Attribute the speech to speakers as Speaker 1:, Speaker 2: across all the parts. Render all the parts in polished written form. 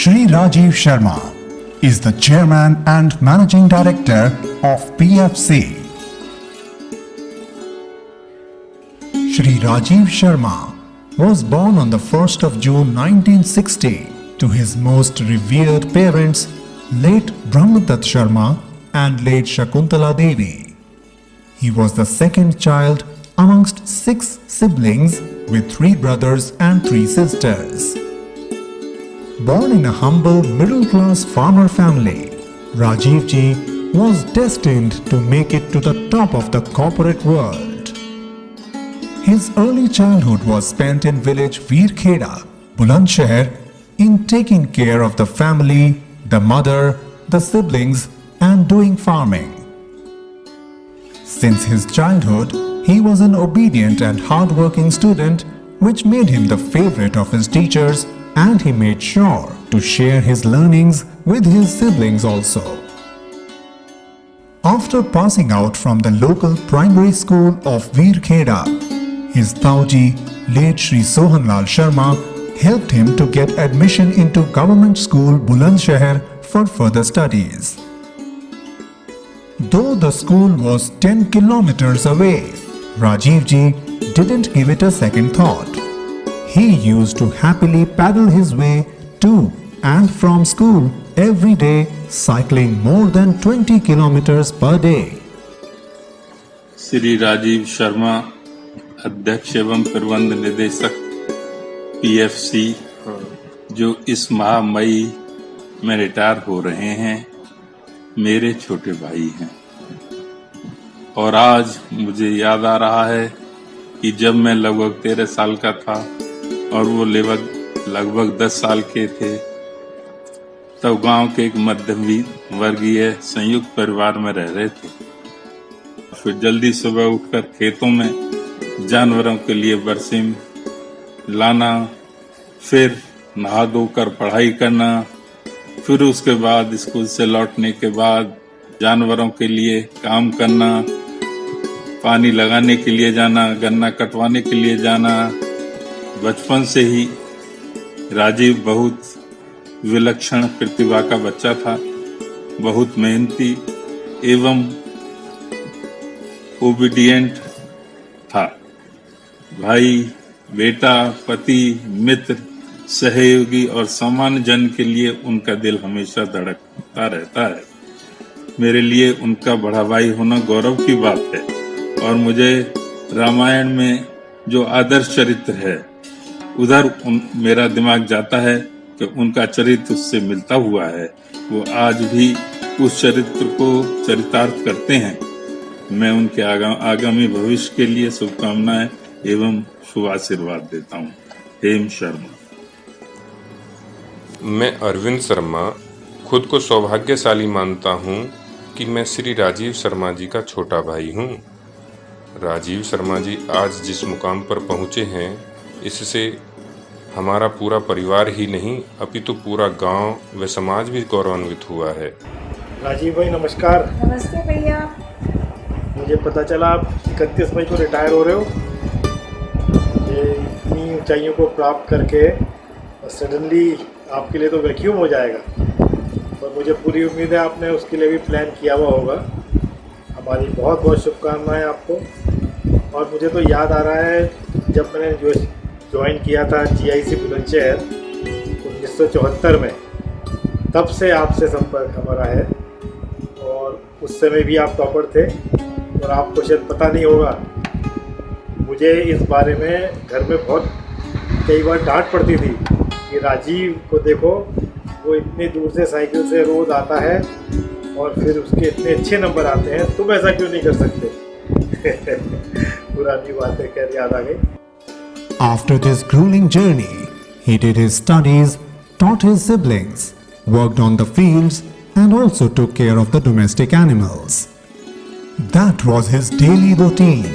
Speaker 1: Shri Rajiv Sharma is the Chairman and Managing Director of PFC. Shri Rajiv Sharma was born on the 1st of June 1960 to his most revered parents, late Brahmadatta Sharma and late Shakuntala Devi. He was the second child amongst 6 siblings with 3 brothers and 3 sisters. Born in a humble middle-class farmer family, Rajiv Ji was destined to make it to the top of the corporate world. His early childhood was spent in village Veerkheda, Bulandshahr, in taking care of the family, the mother, the siblings, and doing farming. Since his childhood, he was an obedient and hard-working student, which made him the favorite of his teachers, and he made sure to share his learnings with his siblings also. After passing out from the local primary school of Veerkheda, his Tauji, late Shri Sohanlal Sharma, helped him to get admission into government school Bulandshahr for further studies. Though the school was 10 kilometers away, Rajiv Ji didn't give it a second thought. He used to happily paddle his way to and from school every day, cycling more than 20 kilometers per day.
Speaker 2: Shri Rajiv Sharma, अध्यक्ष एवं प्रबंध निदेशक PFC, जो इस माह मई में retire हो रहे हैं, मेरे छोटे भाई हैं। और आज मुझे याद आ रहा है कि जब मैं लगभग 13 साल का था और वो लगभग 10 साल के थे, तब गांव के एक मध्यम वर्गीय संयुक्त परिवार में रह रहे थे। फिर जल्दी सुबह उठकर खेतों में जानवरों के लिए बरसीम लाना, फिर नहा धोकर पढ़ाई करना, फिर उसके बाद स्कूल से लौटने के बाद जानवरों के लिए काम करना, पानी लगाने के लिए जाना, गन्ना कटवाने के लिए जाना। बचपन से ही राजीव बहुत विलक्षण प्रतिभा का बच्चा था, बहुत मेहनती एवं ओबीडिएंट था। भाई, बेटा, पति, मित्र, सहयोगी और सामान्य जन के लिए उनका दिल हमेशा धड़कता रहता है। मेरे लिए उनका बड़ा भाई होना गौरव की बात है और मुझे रामायण में जो आदर्श चरित्र है, उधर मेरा दिमाग जाता है कि उनका चरित्र उससे मिलता हुआ है। वो आज भी उस चरित्र को चरितार्थ करते हैं। मैं उनके आगामी भविष्य के लिए शुभकामनाएं एवं शुभ आशीर्वाद देता हूँ। हेम शर्मा।
Speaker 3: मैं अरविंद शर्मा खुद को सौभाग्यशाली मानता हूँ कि मैं श्री राजीव शर्मा जी का छोटा भाई हूँ। राजीव शर्मा जी आज जिस मुकाम पर पहुँचे हैं, इससे हमारा पूरा परिवार ही नहीं अपितु पूरा गांव व समाज भी गौरवान्वित हुआ है।
Speaker 4: राजीव भाई नमस्कार।
Speaker 5: नमस्ते भैया।
Speaker 4: मुझे पता चला आप 31 मई को रिटायर हो रहे हो। ये इतनी ऊंचाइयों को प्राप्त करके सडनली आपके लिए तो वैक्यूम हो जाएगा, और मुझे पूरी उम्मीद है आपने उसके लिए भी प्लान किया हुआ होगा। हमारी बहुत बहुत शुभकामनाएं आपको। और मुझे तो याद आ रहा है, जब मैंने ज्वाइन किया था GIC बुलंदशहर 1974 में, तब से आपसे संपर्क हमारा है। और उस समय भी आप टॉपर थे, और आपको शायद पता नहीं होगा, मुझे इस बारे में घर में बहुत कई बार डांट पड़ती थी कि राजीव को देखो, वो इतनी दूर से साइकिल से रोज़ आता है और फिर उसके इतने अच्छे नंबर आते हैं, तुम ऐसा क्यों नहीं कर सकते। पुरानी बातें खैर याद आ गई।
Speaker 1: After this grueling journey, he did his studies, taught his siblings, worked on the fields, and also took care of the domestic animals. That was his daily routine.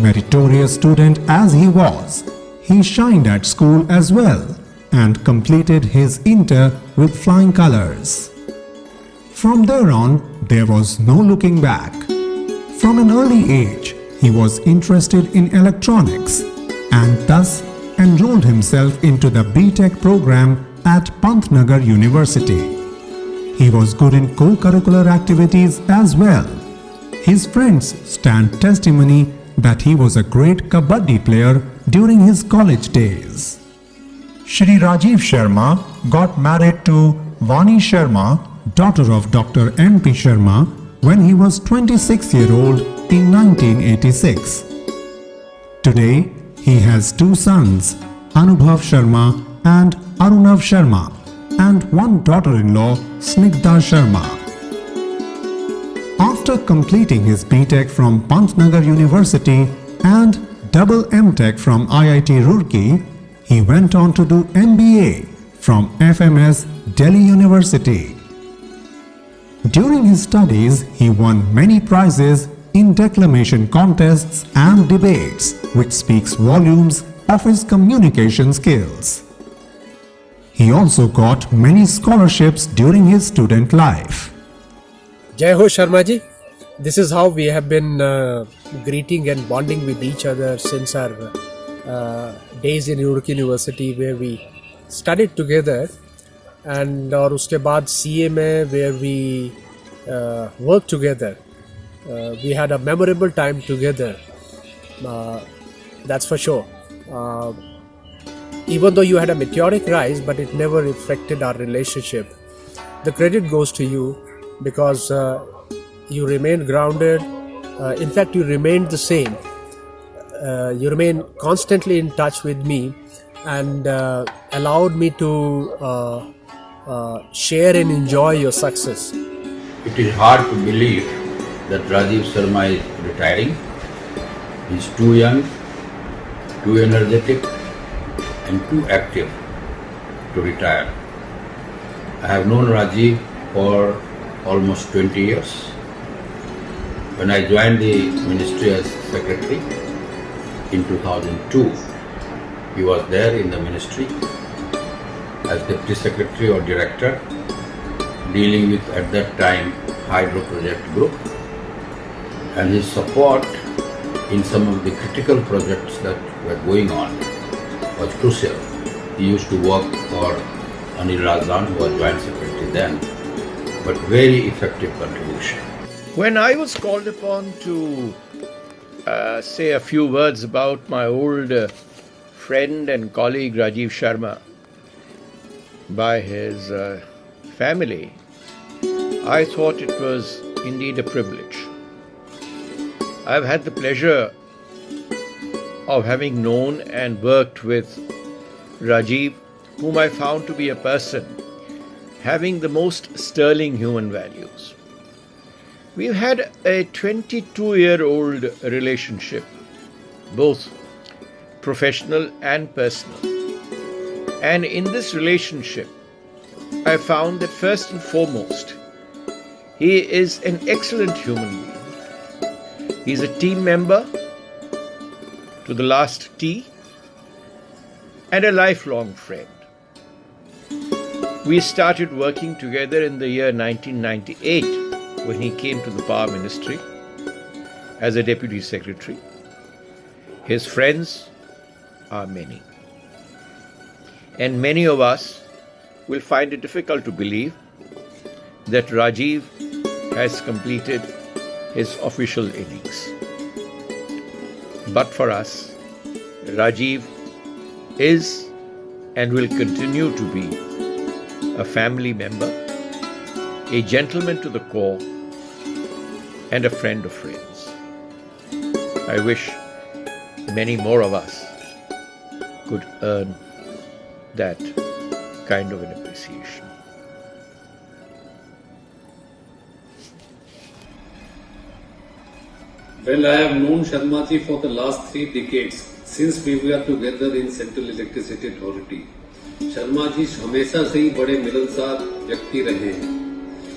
Speaker 1: Meritorious student as he was, he shined at school as well and completed his inter with flying colors. From there on, there was no looking back. From an early age, he was interested in electronics and thus enrolled himself into the B.Tech program at Pantnagar University. He was good in co-curricular activities as well. His friends stand testimony that he was a great kabaddi player during his college days. Shri Rajiv Sharma got married to Vani Sharma, daughter of Dr. M.P. Sharma, when he was 26-year-old in 1986. Today, he has two sons, Anubhav Sharma and Arunav Sharma, and one daughter-in-law, Snigdha Sharma. After completing his B.Tech from Pantnagar University and double M.Tech from IIT Roorkee, he went on to do MBA from FMS Delhi University. During his studies, he won many prizes in declamation contests and debates, which speaks volumes of his communication skills. He also got many scholarships during his student life.
Speaker 5: Jai Ho Sharma ji. This is how we have been greeting and bonding with each other since our days in Roorkee University, where we studied together, and और उसके बाद CA में where we worked together. We had a memorable time together. That's for sure. Even though you had a meteoric rise, but it never affected our relationship. The credit goes to you because you remained grounded. In fact, you remained the same. You remain constantly in touch with me and allowed me to share and enjoy your success.
Speaker 6: It is hard to believe that Rajiv Sharma is retiring. He is too young, too energetic, and too active to retire. I have known Rajiv for almost 20 years. When I joined the ministry as secretary in 2002, he was there in the ministry as deputy secretary or director, dealing with at that time Hydro Project Group, and his support in some of the critical projects that were going on was crucial. He used to work for Anil Razdan, who was joint secretary then, but very effective contribution.
Speaker 7: When I was called upon to say a few words about my old friend and colleague Rajiv Sharma by his family, I thought it was indeed a privilege. I've had the pleasure of having known and worked with Rajiv, whom I found to be a person having the most sterling human values. We've had a 22-year-old relationship, both professional and personal. And in this relationship, I found that first and foremost, he is an excellent human being. He's a team member to the last T and a lifelong friend. We started working together in the year 1998 when he came to the Power Ministry as a Deputy Secretary. His friends are many. And many of us will find it difficult to believe that Rajiv has completed his official innings. But for us, Rajiv is and will continue to be a family member, a gentleman to the core, and a friend of friends. I wish many more of us could earn that kind of an appreciation.
Speaker 8: Well, I have known Sharma ji for the last 3 decades since we were together in Central Electricity Authority. Sharma ji हमेशा से ही बड़े मिलनसार व्यक्ति रहे हैं.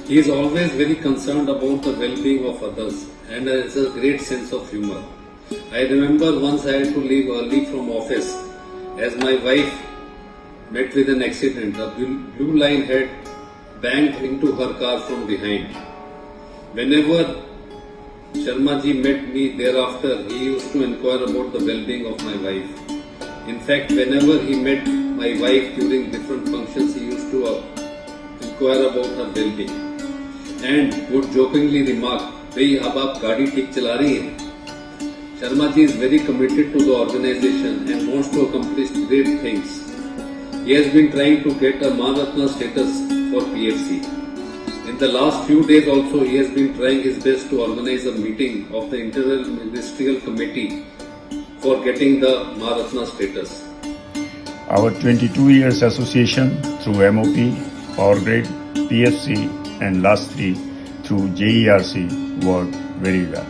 Speaker 8: He is always very concerned about the well-being of others and has a great sense of humor. I remember once I had to leave early from office as my wife met with an accident. The blue line had banged into her car from behind. Whenever Sharma ji met me thereafter, he used to inquire about the well-being of my wife. In fact, whenever he met my wife during different functions. He used to inquire about her well-being and would jokingly remark, "भाई अब आप गाड़ी ठीक चला रही हैं." Sharma ji is very committed to the organization and wants to accomplish great things. He has been trying to get a Maharatna status for PFC. In the last few days also, he has been trying his best to organize a meeting of the Internal Ministerial Committee for getting the Maharatna status.
Speaker 9: Our 22 years association through MOP, Power Grid, PFC and last 3 through JERC worked very well.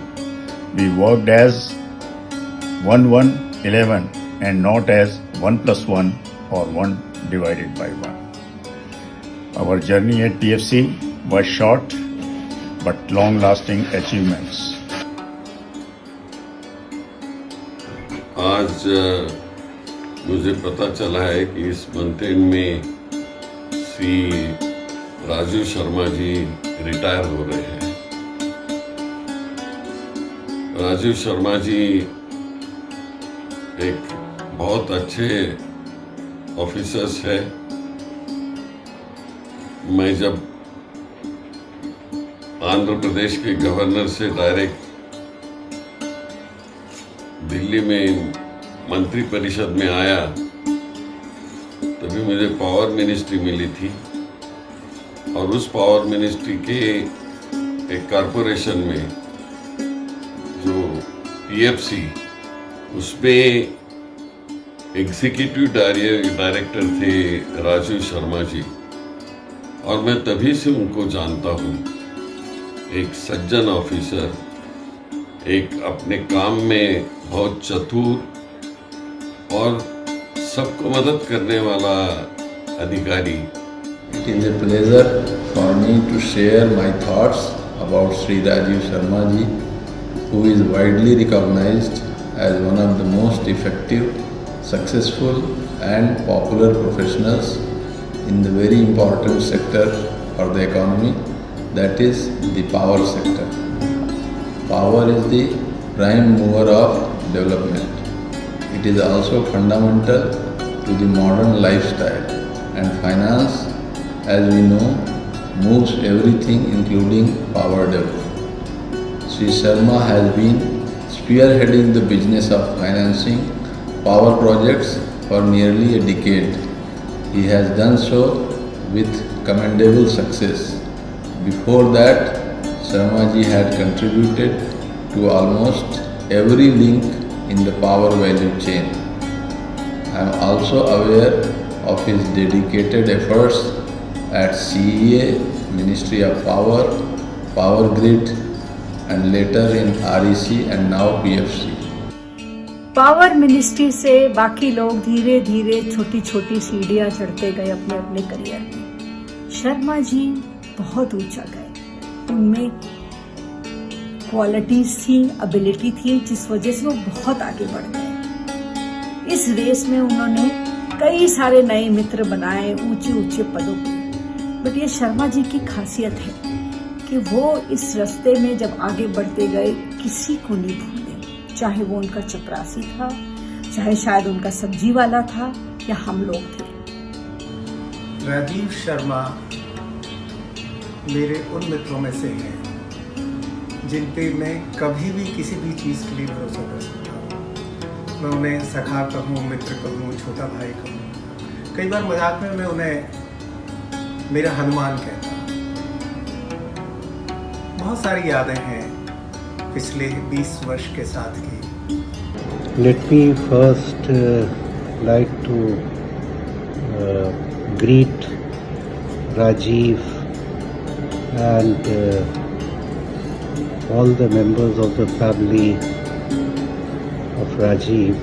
Speaker 9: We worked as 1-1-11 and not as 1+1 or 1 divided by 1. Our journey at PFC was short but long-lasting achievements.
Speaker 10: आज मुझे पता चला है कि इस मंथन में Shri Rajiv Sharma ji retire हो रहे हैं। राजीव शर्मा जी एक बहुत अच्छे ऑफिसर्स है। मैं जब आंध्र प्रदेश के गवर्नर से डायरेक्ट दिल्ली में मंत्री परिषद में आया तभी मुझे पावर मिनिस्ट्री मिली थी और उस पावर मिनिस्ट्री के एक कॉरपोरेशन में जो पीएफसी उसमें एग्जीक्यूटिव डायरेक्टर थे राजीव शर्मा जी और मैं तभी से उनको जानता हूँ। एक सज्जन ऑफिसर, एक अपने काम में बहुत चतुर और सबको मदद करने वाला अधिकारी।
Speaker 11: It is a pleasure for me to share my thoughts about Sri Rajiv Sharma ji, who is widely recognized as one of the most effective, successful and popular professionals in the very important sector for the economy, that is the power sector. Power is the prime mover of development. It is also fundamental to the modern lifestyle, and finance, as we know, moves everything including power development. Sri Sharma has been spearheading the business of financing power projects for nearly a decade. He has done so with commendable success. Before that, Sharma ji had contributed to almost every link in the power value chain. I am also aware of his dedicated efforts at CEA, Ministry of Power, Power Grid, and later in REC and now PFC.
Speaker 12: Power ministry से बाकी लोग धीरे धीरे छोटी छोटी सीढ़ियां चढ़ते गए अपने अपने करियर में। शर्मा जी बहुत ऊंचा गए। उनमें क्वालिटीज थी, एबिलिटी थी, जिस वजह से वो बहुत आगे बढ़ गए। इस रेस में उन्होंने कई सारे नए मित्र बनाए, ऊंचे ऊंचे पदों पे। बट ये शर्मा जी की खासियत है कि वो इस रास्ते में जब आगे बढ़ते गए किसी को नहीं भूले, चाहे वो उनका चपरासी था, चाहे शायद उनका सब्जी वाला था या हम लोग थे।
Speaker 13: राजीव शर्मा मेरे उन मित्रों में से हैं जिन पे मैं कभी भी किसी भी चीज़ के लिए भरोसा कर सकता हूँ। मैं उन्हें सखा कहूँ, मित्र कहूँ, छोटा भाई कहूँ। कई बार मजाक में मैं उन्हें मेरा हनुमान कहता हूँ। बहुत सारी यादें हैं पिछले 20 वर्ष के साथ की।
Speaker 14: Let me first like to greet Rajiv and all the members of the family of Rajiv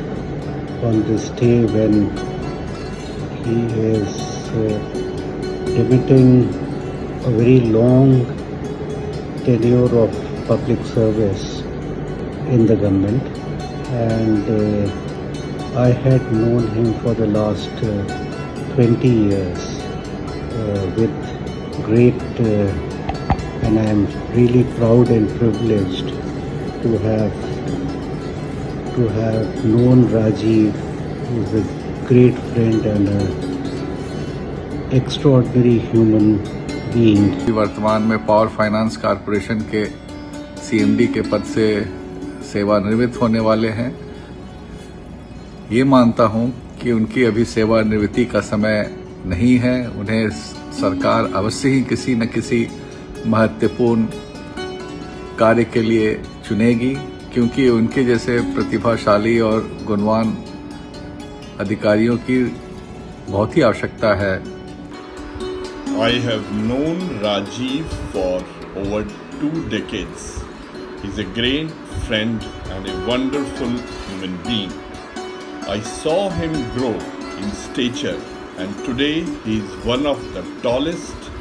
Speaker 14: on this day when he is emitting a very long tenure of public service in the government, and I had known him for the last 20 years with great and I am really proud and privileged to have known Rajiv, who is a great friend and an extraordinary human being.
Speaker 15: वर्तमान में power finance corporation के CMD के पद से सेवानिवृत्त होने वाले हैं। ये मानता हूं कि उनकी अभी सेवानिवृत्ति का समय नहीं है। उन्हें सरकार अवश्य ही किसी न किसी महत्वपूर्ण कार्य के लिए चुनेगी, क्योंकि उनके जैसे प्रतिभाशाली और गुणवान अधिकारियों की बहुत ही आवश्यकता है।
Speaker 9: I have known Rajiv for over 2 decades. He's a great friend and a wonderful human being. I saw him grow in stature, and today he is one of the tallest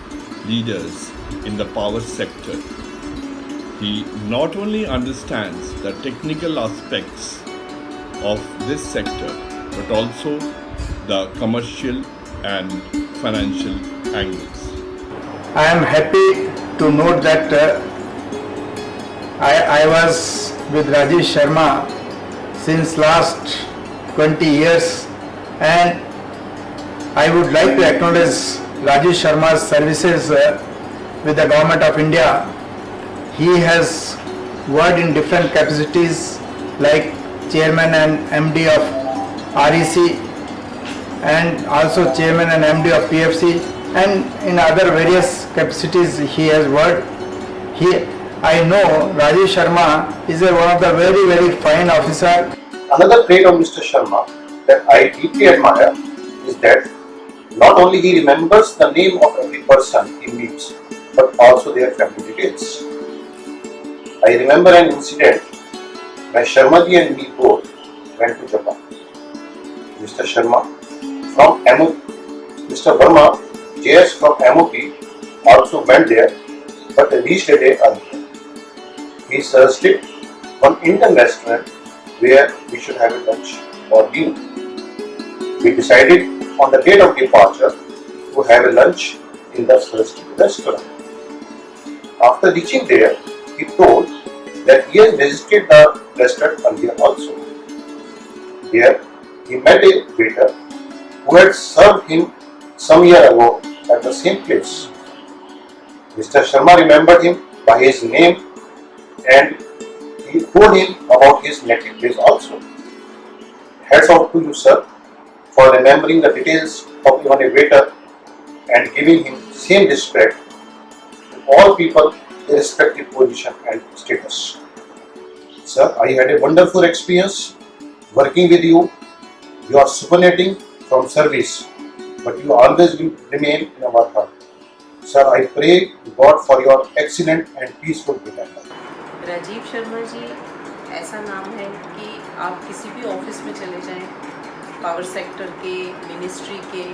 Speaker 9: leaders in the power sector. He not only understands the technical aspects of this sector, but also the commercial and financial angles.
Speaker 16: I am happy to note that I was with Rajiv Sharma since last 20 years, and I would like to acknowledge Rajiv Sharma's services with the Government of India. He has worked in different capacities like Chairman and MD of REC, and also Chairman and MD of PFC, and in other various capacities he has worked. I know Rajiv Sharma is one of the very, very fine officer.
Speaker 17: Another trait of Mr. Sharma that I deeply admire is that not only he remembers the name of every person he meets, but also their family details. I remember an incident when Sharma ji and me both went to Japan. Mr. Sharma from MOP, Mr. Verma, JS from MOP also went there, but reached a day earlier. He suggested one Indian restaurant where we should have a lunch or dinner. We decided on the date of departure to have a lunch in the suggested restaurant. After reaching there, he told that he has visited the restaurant earlier also. There, he met a waiter who had served him some year ago at the same place. Mr. Sharma remembered him by his name, and he told him about his native place also. Hats off to you, sir, for remembering the details of even a waiter and giving him same respect to all people irrespective position and status. Sir, I had a wonderful experience working with you. You are superlating from service, but you always will remain in our heart. Sir, I pray to God for your excellent and peaceful retirement.
Speaker 18: Rajiv Sharma ji ऐसा नाम है कि आप किसी भी office में चले जाएं, पावर सेक्टर के, मिनिस्ट्री के,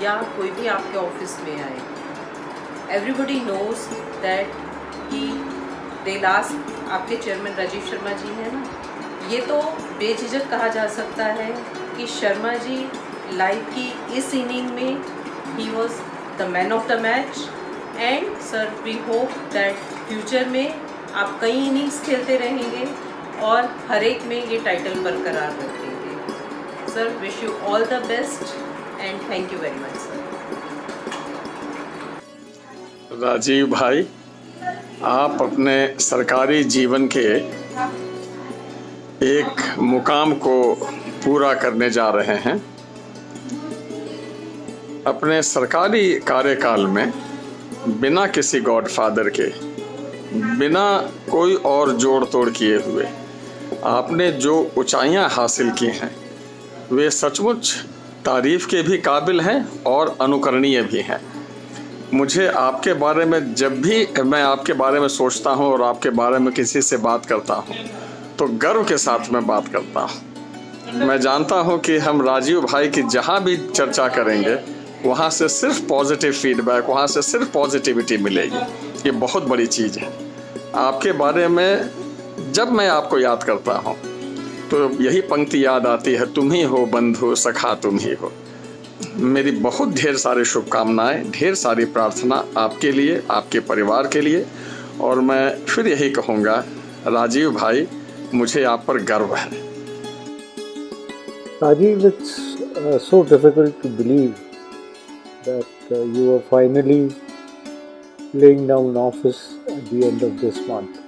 Speaker 18: या कोई भी आपके ऑफिस में आए, एवरीबडी नोज दैट कि दे लास्ट आपके चेयरमैन राजीव शर्मा जी हैं ना। ये तो बेझिझक कहा जा सकता है कि शर्मा जी लाइफ की इस इनिंग में ही was the man of the match, and sir we hope that future में आप कई इनिंग्स खेलते रहेंगे और हर एक में ये टाइटल बरकरार रखेंगे। Sir, wish you all the best and thank you very much sir.
Speaker 19: Rajiv भाई, आप अपने सरकारी जीवन के एक मुकाम को पूरा करने जा रहे हैं। अपने सरकारी कार्यकाल में बिना किसी गॉडफादर के, बिना कोई और जोड़ तोड़ किए हुए आपने जो ऊंचाइयां हासिल की हैं वे सचमुच तारीफ के भी काबिल हैं और अनुकरणीय भी हैं। मुझे आपके बारे में, जब भी मैं आपके बारे में सोचता हूं और आपके बारे में किसी से बात करता हूं, तो गर्व के साथ मैं बात करता हूं। मैं जानता हूं कि हम राजीव भाई की जहां भी चर्चा करेंगे वहां से सिर्फ पॉजिटिव फीडबैक, वहां से सिर्फ पॉजिटिविटी मिलेगी। ये बहुत बड़ी चीज़ है। आपके बारे में जब मैं आपको याद करता हूं तो यही पंक्ति याद आती है, तुम ही हो बंधु सखा तुम ही हो। मेरी बहुत ढेर सारी शुभकामनाएं, ढेर सारी प्रार्थना आपके लिए, आपके परिवार के लिए। और मैं फिर यही कहूँगा, राजीव भाई, मुझे आप पर गर्व है।
Speaker 14: Rajiv, it's so difficult to believe that you are finally laying down office at the end of this month.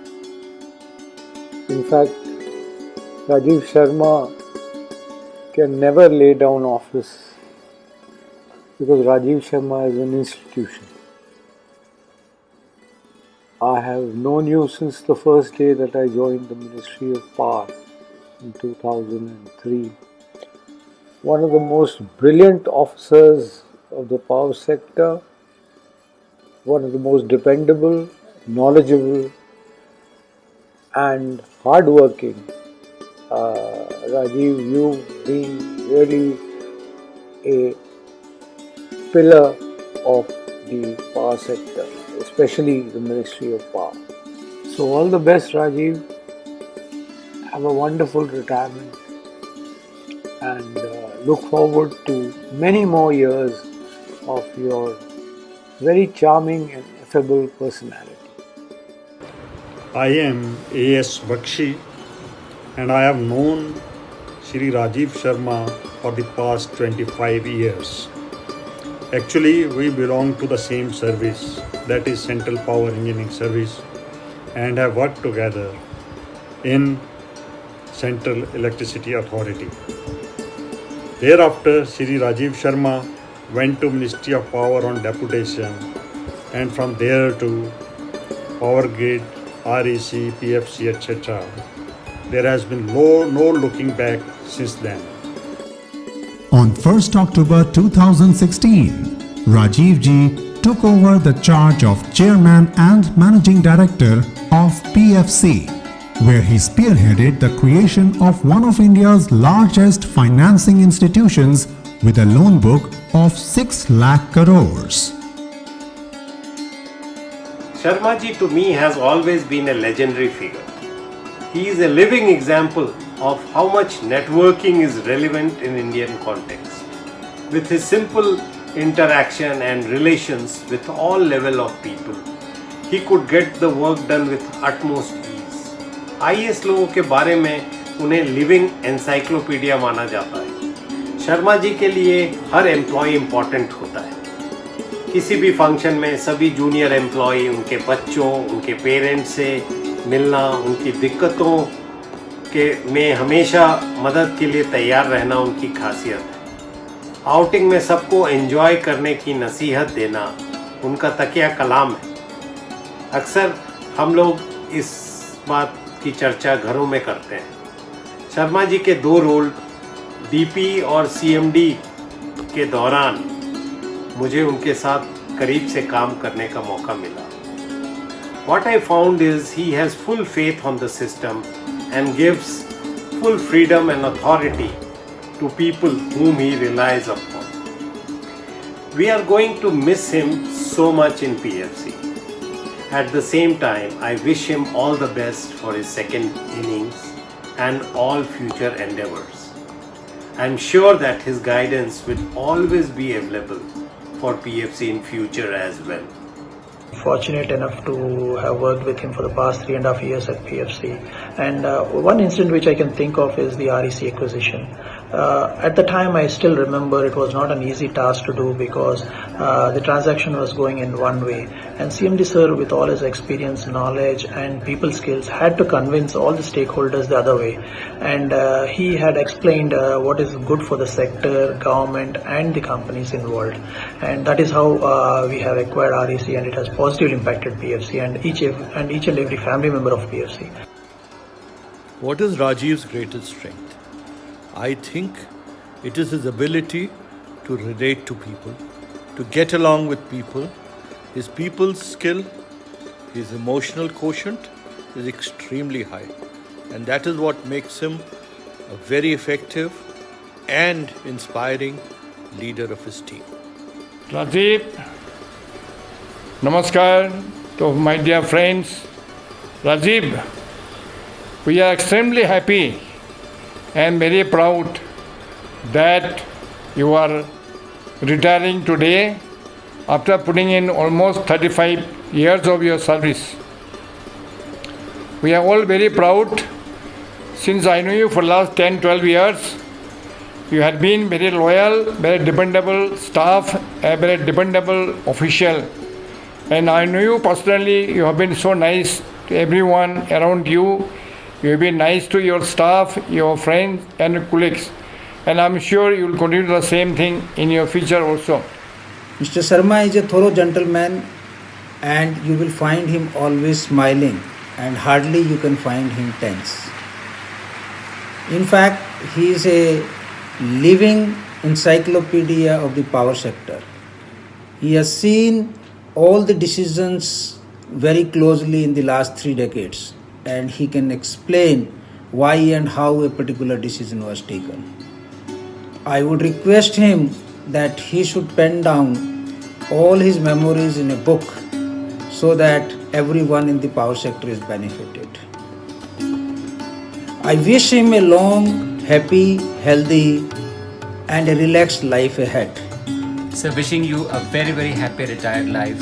Speaker 14: In fact, Rajiv Sharma can never lay down office because Rajiv Sharma is an institution. I have known you since the first day that I joined the Ministry of Power in 2003. One of the most brilliant officers of the power sector, one of the most dependable, knowledgeable and hardworking. Rajiv, you've been really a pillar of the power sector, especially the Ministry of Power. So all the best, Rajiv. Have a wonderful retirement and look forward to many more years of your very charming and affable personality.
Speaker 9: I am A.S. Bakshi and I have known Shri Rajiv Sharma for the past 25 years. Actually, we belong to the same service, that is Central Power Engineering Service, and have worked together in Central Electricity Authority. Thereafter, Shri Rajiv Sharma went to Ministry of Power on deputation and from there to Power Grid, REC, PFC, etc. There has been no looking back since then.
Speaker 1: On 1st October 2016, Rajiv Ji took over the charge of Chairman and Managing Director of PFC, where he spearheaded the creation of one of India's largest financing institutions with a loan book of 6 lakh crores.
Speaker 20: Sharma ji to me has always been a legendary figure. He is a living example of how much networking is relevant in Indian context. With his simple interaction and relations with all level of people, he could get the work done with utmost ease. IAS लोगों के बारे में उन्हें living encyclopedia माना जाता है। शर्मा जी के लिए हर एम्प्लॉय इम्पॉर्टेंट होता है। किसी भी फंक्शन में सभी जूनियर एम्प्लॉय उनके बच्चों, उनके पेरेंट्स से मिलना, उनकी दिक्कतों में हमेशा मदद के लिए तैयार रहना उनकी खासियत है। आउटिंग में सबको एंजॉय करने की नसीहत देना उनका तकिया कलाम है। अक्सर हम लोग इस बात की चर्चा घरों में करते हैं। शर्मा जी के 2 रोल डीपी और सीएमडी के दौरान मुझे उनके साथ करीब से काम करने का मौका मिला। What I found is he has full faith on the system and gives full freedom and authority to people whom he relies upon. We are going to miss him so much in PFC. At the same time, I wish him all the best for his second innings and all future endeavors. I am sure that his guidance will always be available for PFC in future as well.
Speaker 21: Fortunate enough to have worked with him for the past 3.5 years at PFC, and one incident which I can think of is the REC acquisition. At the time, I still remember it was not an easy task to do because the transaction was going in one way, and CMD sir, with all his experience, knowledge and people skills, had to convince all the stakeholders the other way, and he had explained what is good for the sector, government and the companies involved, and that is how we have acquired REC, and it has positively impacted PFC and each and every family member of PFC.
Speaker 22: What is Rajiv's greatest strength? I think it is his ability to relate to people, to get along with people. His people's skill, his emotional quotient is extremely high, and that is what makes him a very effective and inspiring leader of his team.
Speaker 23: Rajiv, Namaskar to my dear friends. Rajiv, we are extremely happy and very proud that you are retiring today after putting in almost 35 years of your service. We are all very proud since I know you for the last 10-12 years. You have been very loyal, very dependable staff, a very dependable official. And I know you personally, you have been so nice to everyone around you. You have been nice to your staff, your friends and colleagues. And I'm sure you will continue the same thing in your future also.
Speaker 2: Mr. Sharma is a thorough gentleman and you will find him always smiling and hardly you can find him tense. In fact, he is a living encyclopedia of the power sector. He has seen all the decisions very closely in the last 3 decades and he can explain why and how a particular decision was taken. I would request him that he should pen down all his memories in a book so that everyone in the power sector is benefited. I wish him a long, happy, healthy and a relaxed life ahead.
Speaker 3: So wishing you a very, very happy retired life,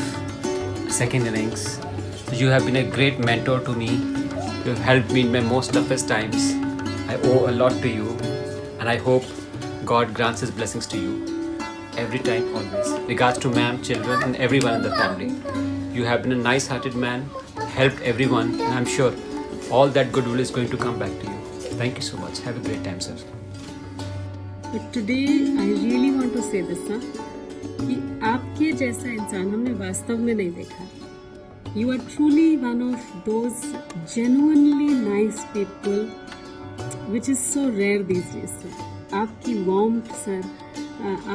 Speaker 3: second innings. You have been a great mentor to me. You have helped me in my most toughest times. I owe a lot to you and I hope God grants His blessings to you every time, always. Regards to ma'am, children and everyone in the family. You have been a nice-hearted man, helped everyone, and I'm sure all that goodwill is going to come back to you. Thank you so much. Have a great time, sir.
Speaker 4: But today I really want to say this, sir, कि आपके जैसा इंसान हमने वास्तव में नहीं देखा. You are truly one of those genuinely nice people, which is so rare these days, sir. आपकी warmth, sir,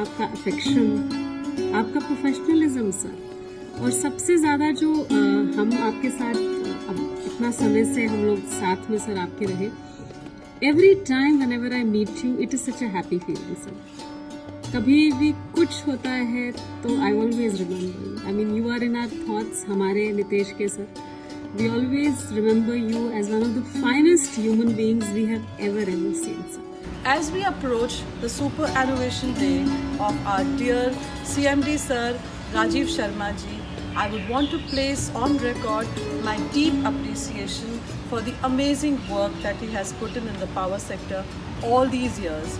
Speaker 4: आपका affection, आपका professionalism, sir, और सबसे ज़्यादा जो हम आपके साथ अब इतना समय से हम लोग साथ में सर आपके रहे. Every time whenever I meet you, it is such a happy feeling, sir. कभी भी कुछ होता है तो I always remember you. I mean, you are in our thoughts, हमारे नितेश के sir. We always remember you as one of the finest human beings we have ever seen, sir.
Speaker 24: As we approach the superannuation day of our dear CMD sir Rajiv Sharma ji, I would want to place on record my deep appreciation for the amazing work that he has put in the power sector all these years.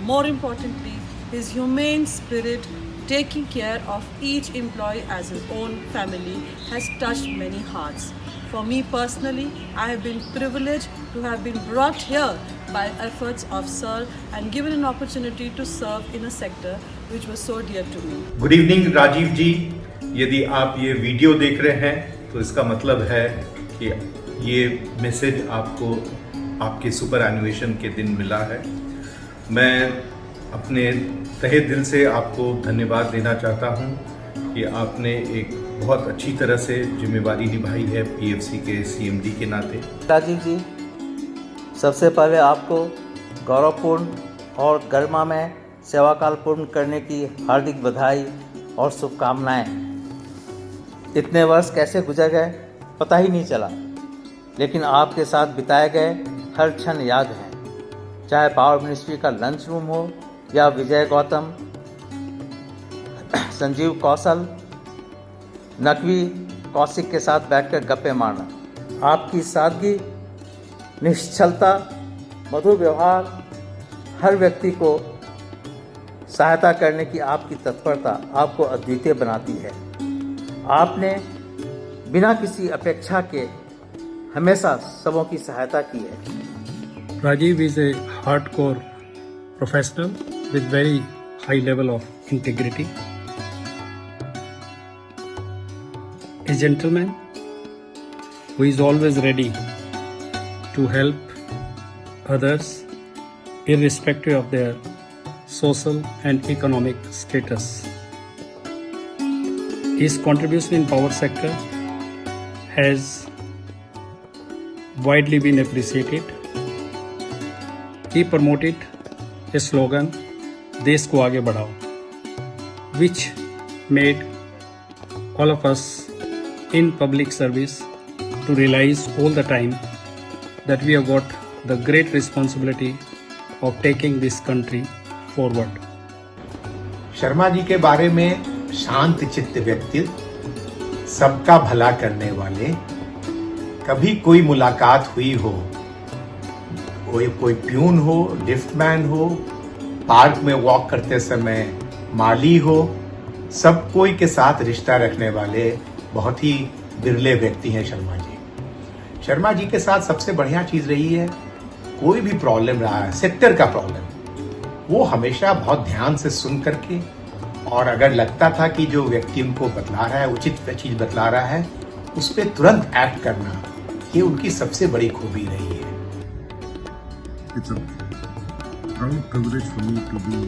Speaker 24: More importantly, his humane spirit, taking care of each employee as his own family, has touched many hearts. For me personally, I have been privileged to have been brought here by efforts of Sir and given an opportunity to serve in a sector which was so dear to me.
Speaker 25: Good evening Rajiv ji. यदि आप ये video देख रहे हैं तो इसका मतलब है कि ये मैसेज आपको आपके सुपर एनुएशन के दिन मिला है. मैं अपने तहे दिल से आपको धन्यवाद देना चाहता हूँ कि आपने एक बहुत अच्छी तरह से जिम्मेवारी निभाई है पीएफसी के सीएमडी के नाते.
Speaker 2: राजीव जी, सबसे पहले आपको गौरवपूर्ण और गरिमा में सेवाकाल पूर्ण करने की हार्दिक बधाई और शुभकामनाएं. इतने वर्ष कैसे गुजर गए पता ही नहीं चला, लेकिन आपके साथ बिताए गए हर क्षण याद है. चाहे पावर मिनिस्ट्री का लंच रूम हो या विजय गौतम, संजीव कौशल, नकवी कौशिक के साथ बैठकर गप्पे मारना. आपकी सादगी, निश्चलता, मधुर व्यवहार, हर व्यक्ति को सहायता करने की आपकी तत्परता आपको अद्वितीय बनाती है. आपने बिना किसी अपेक्षा के हमेशा सबों की सहायता की है.
Speaker 26: Rajiv is a hardcore professional with very high level of integrity. A gentleman who is always ready to help others irrespective of their social and economic status. His contribution in power sector has widely been appreciated. He promoted a slogan, "देश को आगे बढ़ाओ," which made all of us in public service to realize all the time that we have got the great responsibility of taking this country forward.
Speaker 27: Sharma ji के बारे में शांत चित्त व्यक्ति, सबका भला करने वाले. कभी कोई मुलाकात हुई हो, कोई प्यून हो, लिफ्टमैन हो पार्क में वॉक करते समय, माली हो, सब कोई के साथ रिश्ता रखने वाले बहुत ही बिरले व्यक्ति हैं शर्मा जी। शर्मा जी के साथ सबसे बढ़िया चीज रही है, कोई भी प्रॉब्लम रहा है, सेक्टर का प्रॉब्लम, वो हमेशा बहुत ध्यान से सुन करके, और अगर लगता था कि जो व्यक्ति उनको बतला रहा है उचित चीज बतला रहा है, उस पर तुरंत एक्ट करना, ये उनकी सबसे बड़ी खूबी रही है।
Speaker 5: It's a proud privilege for me to be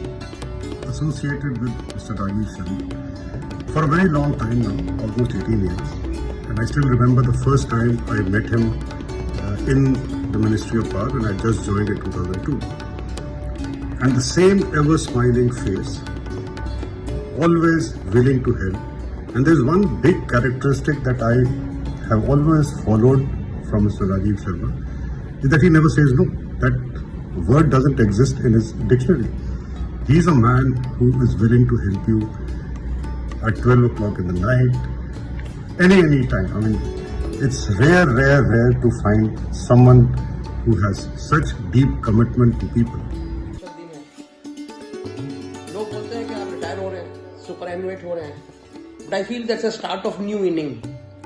Speaker 5: associated with Mr. Rajiv Sharma for a very long time now, almost 18 years. And I still remember the first time I met him in the Ministry of Power when I just joined in 2002. And the same ever smiling face, always willing to help. And there's one big characteristic that I have always followed from Mr. Rajiv Sharma, is that he never says no. That word doesn't exist in his dictionary. He's a man who is willing to help you at 12 o'clock in the night, any time. I mean, it's rare to find someone who has such deep commitment to people.
Speaker 6: लोग बोलते हैं कि आप retire हो रहे हैं, सुपरएनुएट हो रहे हैं, but I feel that's a start of new inning.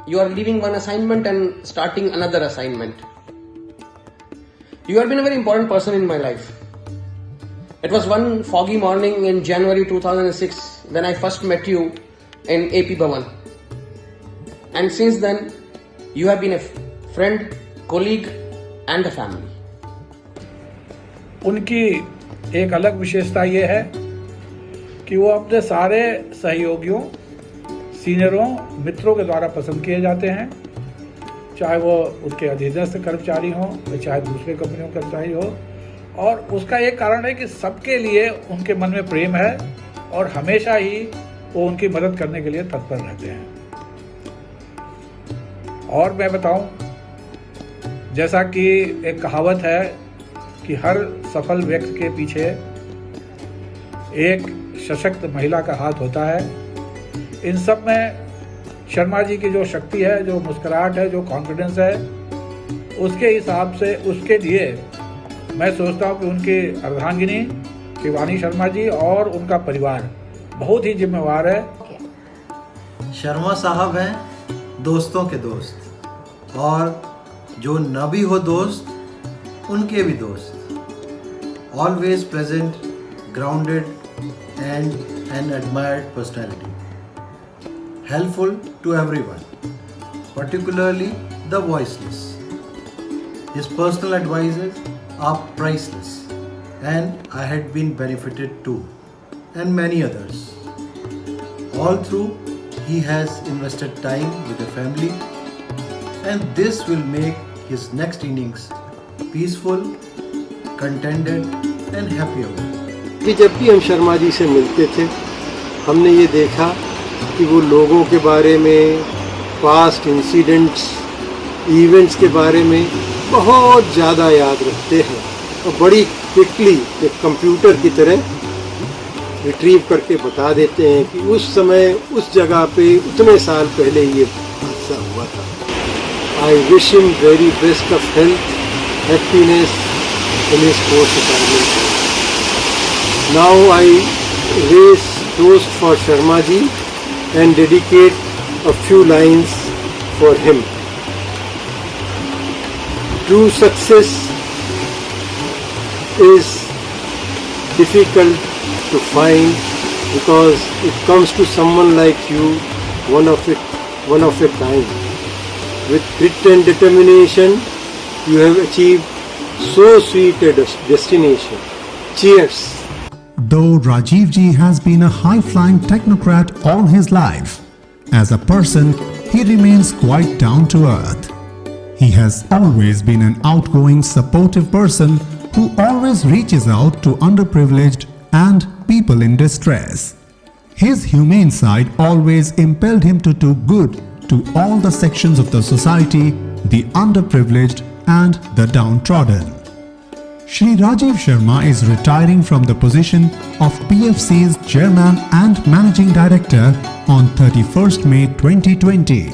Speaker 6: You are leaving one assignment and starting another assignment. You have been a very important person in my life. It was one foggy morning in January 2006 when I first met you in AP Bhavan. And since then, you have been a friend, colleague and a family.
Speaker 7: उनकी एक अलग विशेषता ये है कि वो अपने सारे सहयोगियों, सीनियरों, मित्रों के द्वारा पसंद किए जाते हैं, चाहे वो उनके अधीनस्थ कर्मचारी हों, चाहे दूसरे कंपनियों के कर्मचारी हो। और उसका एक कारण है कि सबके लिए उनके मन में प्रेम है और हमेशा ही वो उनकी मदद करने के लिए तत्पर रहते हैं। और मैं बताऊं, जैसा कि एक कहावत है कि हर सफल व्यक्ति के पीछे एक सशक्त महिला का हाथ होता है। इन सब में शर्मा जी की जो शक्ति है, जो मुस्कुराहट है, जो कॉन्फिडेंस है, उसके हिसाब से उसके लिए मैं सोचता हूँ कि उनकी अर्धांगिनी शिवानी शर्मा जी और उनका परिवार बहुत ही जिम्मेवार है।
Speaker 8: शर्मा साहब हैं दोस्तों के दोस्त, और जो न भी हो दोस्त उनके भी दोस्त। Always present, grounded and an admired personality, helpful to everyone, particularly the voiceless. His personal advices are priceless, and I had been benefited too, and many others. All through, he has invested time with the family, and this will make his next innings peaceful, contented, and happier.
Speaker 20: जब भी हम शर्मा जी से मिलते थे, हमने ये देखा कि वो लोगों के बारे में, पास्ट इंसिडेंट्स, इवेंट्स के बारे में बहुत ज़्यादा याद रखते हैं और बड़ी क्विकली एक कंप्यूटर की तरह रिट्रीव करके बता देते हैं कि उस समय उस जगह पे उतने साल पहले ये हादसा हुआ था। I wish him very best of health, happiness in his post retirement. Now I raise toast for Sharma ji and dedicate a few lines for him. True success is difficult to find because it comes to someone like you, one of a kind. With grit and determination, you have achieved so sweet a destination. Cheers!
Speaker 1: Though Rajiv ji has been a high-flying technocrat all his life, as a person, he remains quite down to earth. He has always been an outgoing, supportive person who always reaches out to underprivileged and people in distress. His humane side always impelled him to do good to all the sections of the society, the underprivileged and the downtrodden. Shri Rajiv Sharma is retiring from the position of PFC's Chairman and Managing Director on 31st May 2020.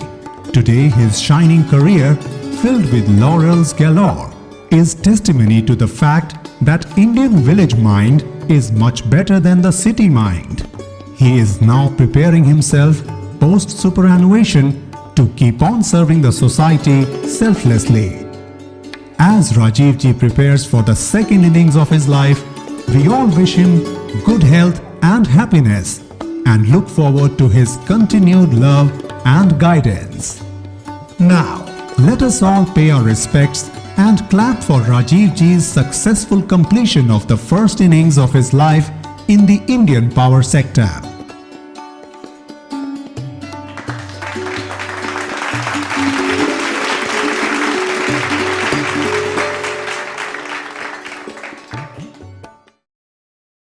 Speaker 1: Today, his shining career, filled with laurels galore, is testimony to the fact that Indian village mind is much better than the city mind. He is now preparing himself post-superannuation to keep on serving the society selflessly. As Rajiv ji prepares for the second innings of his life, we all wish him good health and happiness and look forward to his continued love and guidance. Now, let us all pay our respects and clap for Rajiv ji's successful completion of the first innings of his life in the Indian power sector.